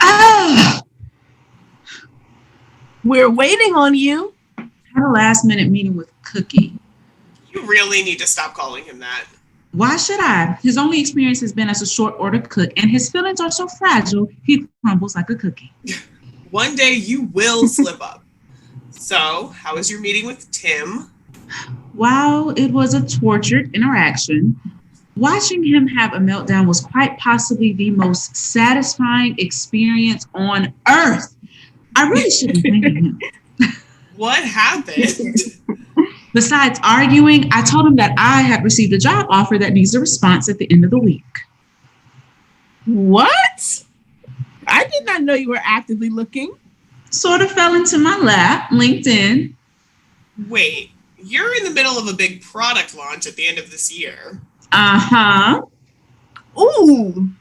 Ah, We're waiting on you. I had a last minute meeting with Cookie. You really need to stop calling him that. Why should I? His only experience has been as a short order cook, and his feelings are so fragile, he crumbles like a cookie. One day you will slip up. So, how was your meeting with Tim? While it was a tortured interaction, watching him have a meltdown was quite possibly the most satisfying experience on earth. I really shouldn't thank him. What happened? Besides arguing, I told him that I had received a job offer that needs a response at the end of the week. What? I did not know you were actively looking. Sort of fell into my lap, LinkedIn. Wait, you're in the middle of a big product launch at the end of this year. Uh-huh. Ooh,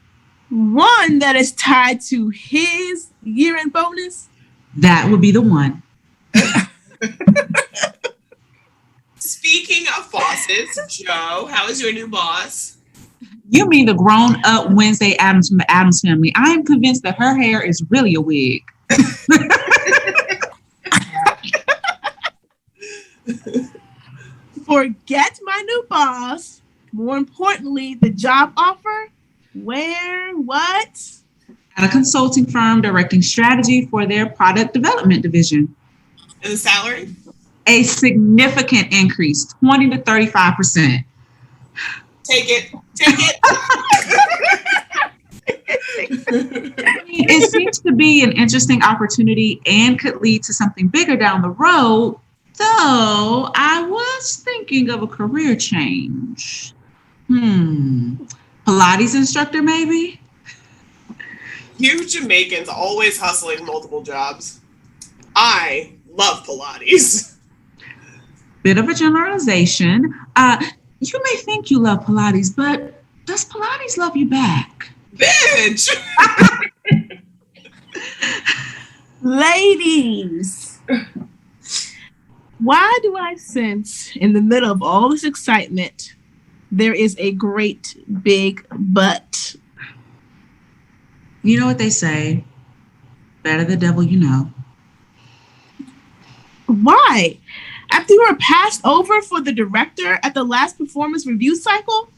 one that is tied to his year-end bonus? That would be the one. Speaking of bosses, Joe, how is your new boss? You mean the grown-up Wednesday Addams from the Addams Family. I am convinced that her hair is really a wig. Forget my new boss. More importantly, the job offer. Where? What? At a consulting firm directing strategy for their product development division. And the salary? A significant increase, 20 to 35%. Take it. Take it. It seems to be an interesting opportunity and could lead to something bigger down the road, though I was thinking of a career change. Pilates instructor, maybe? You Jamaicans always hustling multiple jobs. I love Pilates. Bit of a generalization. You may think you love Pilates, but does Pilates love you back? Bitch! Ladies, why do I sense in the middle of all this excitement, there is a great big but? You know what they say, better the devil you know. Why? After you were passed over for the director at the last performance review cycle,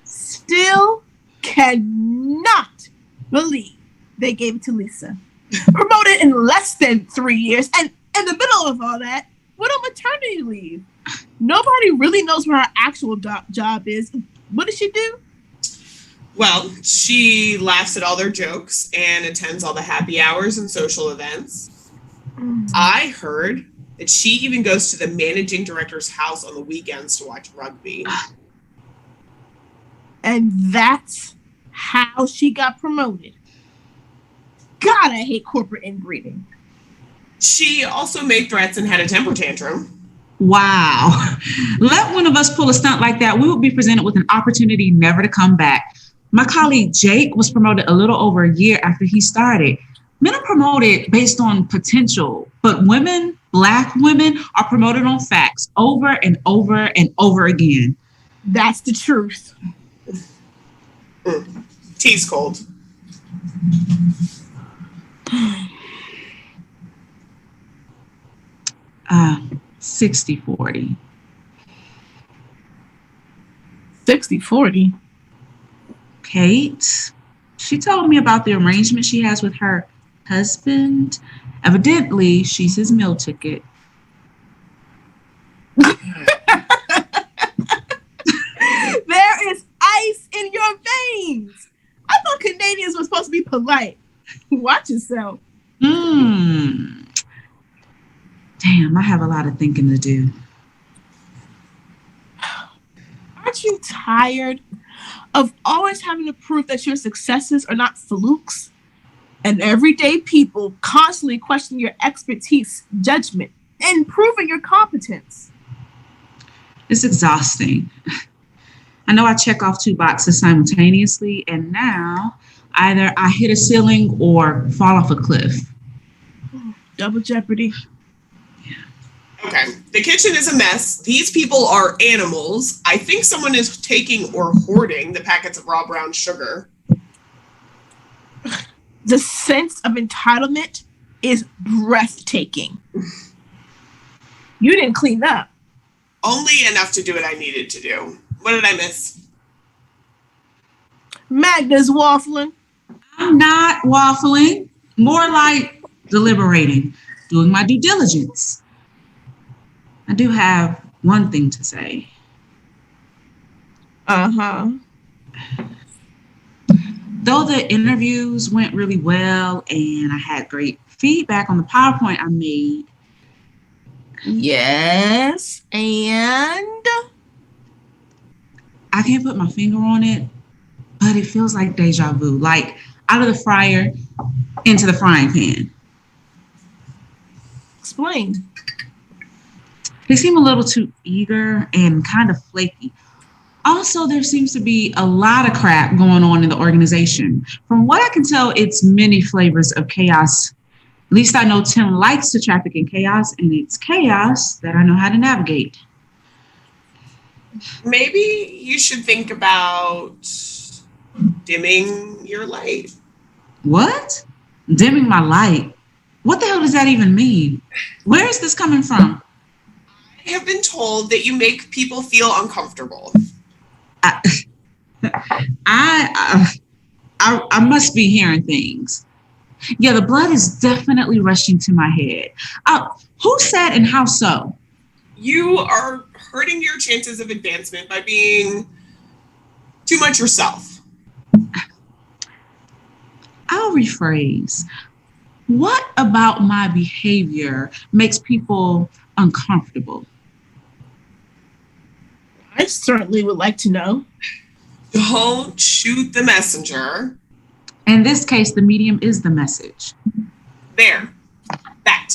still cannot believe they gave it to Lisa. Promoted in less than 3 years, and in the middle of all that, what a maternity leave. Nobody really knows where her actual job is. What does she do? Well, she laughs at all their jokes and attends all the happy hours and social events. I heard that she even goes to the managing director's house on the weekends to watch rugby. And that's how she got promoted. God, I hate corporate inbreeding. She also made threats and had a temper tantrum. Wow. Let one of us pull a stunt like that, we would be presented with an opportunity never to come back. My colleague Jake was promoted a little over a year after he started. Men are promoted based on potential, but women, Black women, are promoted on facts over and over and over again. That's the truth. Tea's cold. 60-40. 60-40. Kate, she told me about the arrangement she has with her husband. Evidently, she's his meal ticket. There is ice in your veins. I thought Canadians were supposed to be polite. Watch yourself. Damn, I have a lot of thinking to do. Aren't you tired of always having to prove that your successes are not flukes? And everyday people constantly question your expertise, judgment, and proving your competence. It's exhausting. I know I check off 2 boxes simultaneously, and now either I hit a ceiling or fall off a cliff. Double jeopardy. Okay, the kitchen is a mess. These people are animals. I think someone is taking or hoarding the packets of raw brown sugar. The sense of entitlement is breathtaking. You didn't clean up. Only enough to do what I needed to do. What did I miss? Magda's waffling. I'm not waffling, more like deliberating, doing my due diligence. I do have one thing to say. Uh-huh. Though the interviews went really well and I had great feedback on the PowerPoint I made. Yes, and I can't put my finger on it, but it feels like deja vu, like out of the fryer into the frying pan. explain. They seem a little too eager and kind of flaky. Also, there seems to be a lot of crap going on in the organization. From what I can tell, it's many flavors of chaos. At least I know Tim likes to traffic in chaos, and it's chaos that I know how to navigate. Maybe you should think about dimming your light. What? Dimming my light? What the hell does that even mean? Where is this coming from? I have been told that you make people feel uncomfortable. I must be hearing things. Yeah, the blood is definitely rushing to my head. Who said and how so? You are hurting your chances of advancement by being too much yourself. I'll rephrase. What about my behavior makes people uncomfortable? I certainly would like to know. Don't shoot the messenger. In this case, the medium is the message. There. That.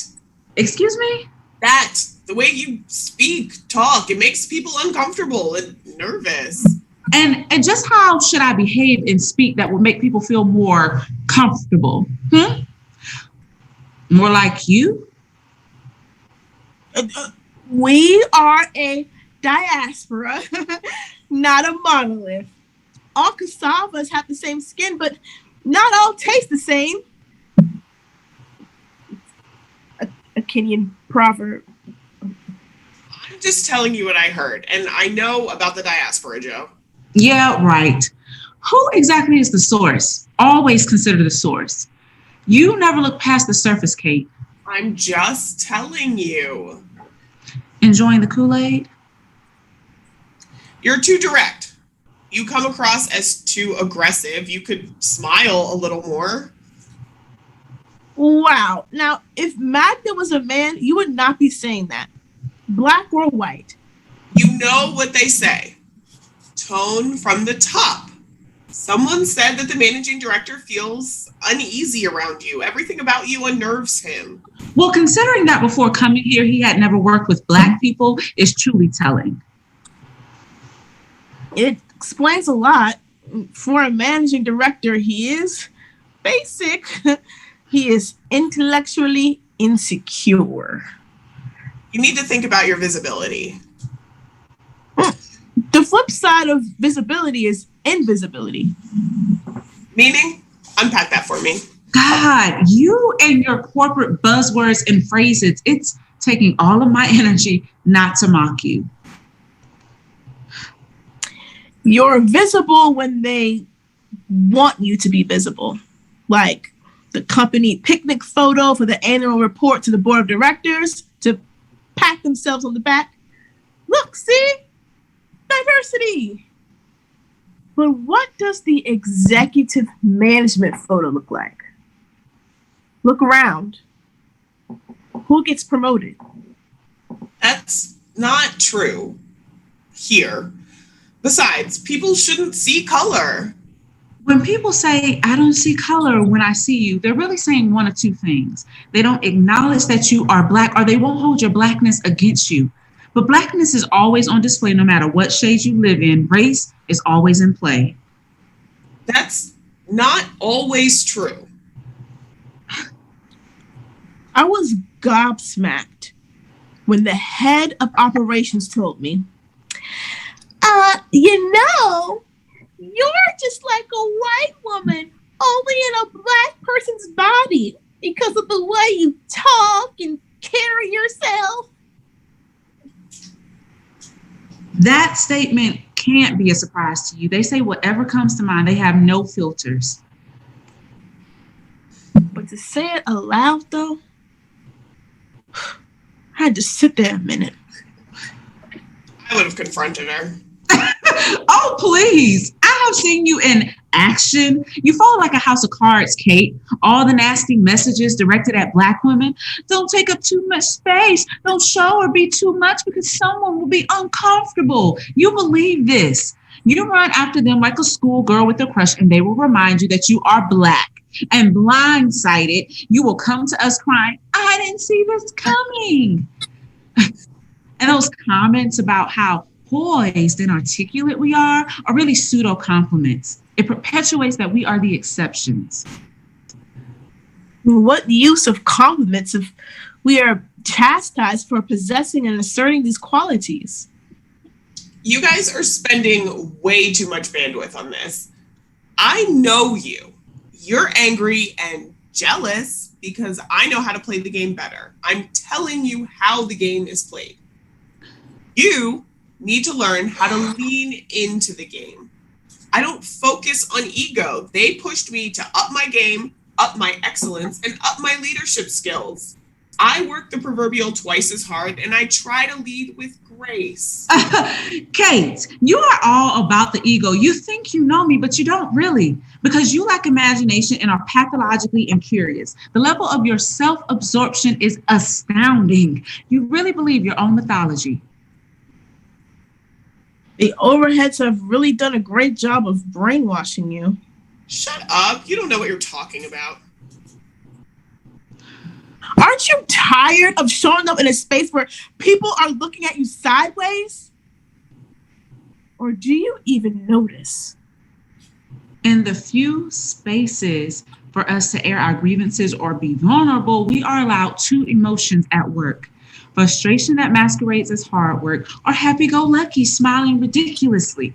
Excuse me? That. The way you speak, talk, it makes people uncomfortable and nervous. And just how should I behave and speak that will make people feel more comfortable? More like you? We are a diaspora, not a monolith. All cassavas have the same skin, but not all taste the same. A Kenyan proverb. I'm just telling you what I heard, and I know about the diaspora, Joe. Yeah, right. Who exactly is the source? Always consider the source. You never look past the surface, Kate. I'm just telling you. Enjoying the Kool-Aid? You're too direct. You come across as too aggressive. You could smile a little more. Wow. Now, if Magda was a man, you would not be saying that. Black or white. You know what they say. Tone from the top. Someone said that the managing director feels uneasy around you. Everything about you unnerves him. Well, considering that before coming here, he had never worked with Black people is truly telling. It explains a lot. For a managing director, he is basic. He is intellectually insecure. You need to think about your visibility. The flip side of visibility is invisibility. Meaning? Unpack that for me. God, you and your corporate buzzwords and phrases, it's taking all of my energy not to mock you. You're visible when they want you to be visible. Like the company picnic photo for the annual report to the board of directors to pat themselves on the back. Look, see? Diversity. But what does the executive management photo look like? Look around. Who gets promoted? That's not true. Here. Besides, people shouldn't see color. When people say, I don't see color when I see you, they're really saying one of two things. They don't acknowledge that you are Black, or they won't hold your Blackness against you. But Blackness is always on display no matter what shade you live in. Race is always in play. That's not always true. I was gobsmacked when the head of operations told me, you're just like a white woman, only in a Black person's body because of the way you talk and carry yourself. That statement can't be a surprise to you. They say whatever comes to mind. They have no filters. But to say it aloud, though, I had to sit there a minute. I would have confronted her. Oh, please. I have seen you in action. You fall like a house of cards, Kate. All the nasty messages directed at Black women. Don't take up too much space. Don't show or be too much because someone will be uncomfortable. You believe this. You run after them like a schoolgirl with a crush, and they will remind you that you are Black. And blindsided, you will come to us crying, I didn't see this coming. And those comments about how poised and articulate we are really pseudo compliments. It perpetuates that we are the exceptions. What use of compliments if we are chastised for possessing and asserting these qualities? You guys are spending way too much bandwidth on this. I know you. You're angry and jealous because I know how to play the game better. I'm telling you how the game is played. You need to learn how to lean into the game. I don't focus on ego. They pushed me to up my game, up my excellence, and up my leadership skills. I work the proverbial twice as hard, and I try to lead with grace. Kate, you are all about the ego. You think you know me, but you don't really, because you lack imagination and are pathologically incurious. The level of your self-absorption is astounding. You really believe your own mythology. The overheads have really done a great job of brainwashing you. Shut up. You don't know what you're talking about. Aren't you tired of showing up in a space where people are looking at you sideways? Or do you even notice? In the few spaces for us to air our grievances or be vulnerable, we are allowed two emotions at work. Frustration that masquerades as hard work, or happy-go-lucky smiling ridiculously.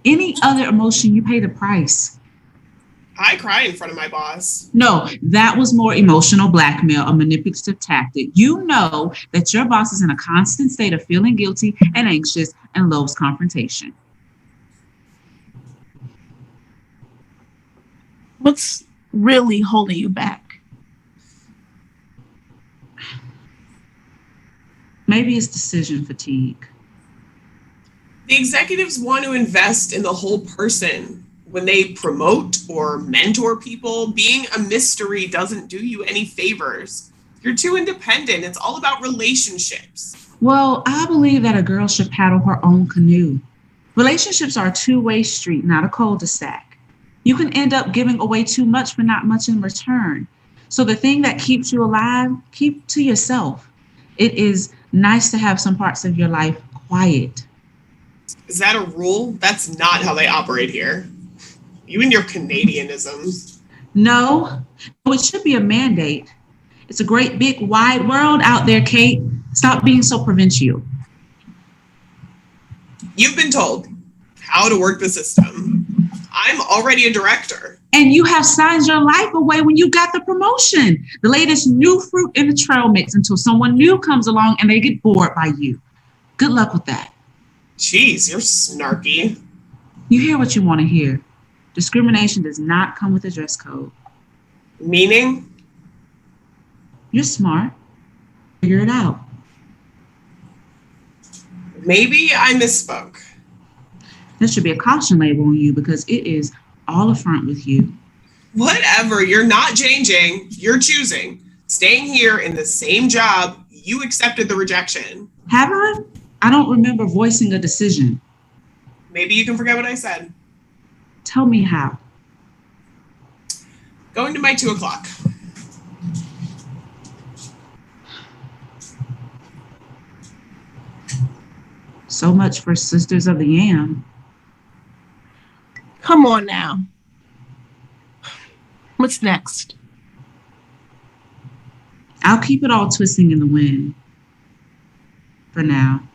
Any other emotion, you pay the price. I cry in front of my boss. No, that was more emotional blackmail, a manipulative tactic. You know that your boss is in a constant state of feeling guilty and anxious and loves confrontation. What's really holding you back? Maybe it's decision fatigue. The executives want to invest in the whole person. When they promote or mentor people, being a mystery doesn't do you any favors. You're too independent. It's all about relationships. Well, I believe that a girl should paddle her own canoe. Relationships are a two-way street, not a cul-de-sac. You can end up giving away too much, but not much in return. So the thing that keeps you alive, keep to yourself. It is nice to have some parts of your life quiet. Is that a rule? That's not how they operate here. You and your Canadianisms. No, it should be a mandate. It's a great big wide world out there, Kate. Stop being so provincial. You've been told how to work the system. I'm already a director. And you have signed your life away when you got the promotion. The latest new fruit in the trail mix until someone new comes along and they get bored by you. Good luck with that. Jeez, you're snarky. You hear what you want to hear. Discrimination does not come with a dress code. Meaning? You're smart. Figure it out. Maybe I misspoke. There should be a caution label on you because it is all upfront with you. Whatever, you're not changing. You're choosing. Staying here in the same job, you accepted the rejection. Have I? I don't remember voicing a decision. Maybe you can forget what I said. Tell me how. Going to my 2:00. So much for Sisters of the Yam. Come on now. What's next? I'll keep it all twisting in the wind. For now.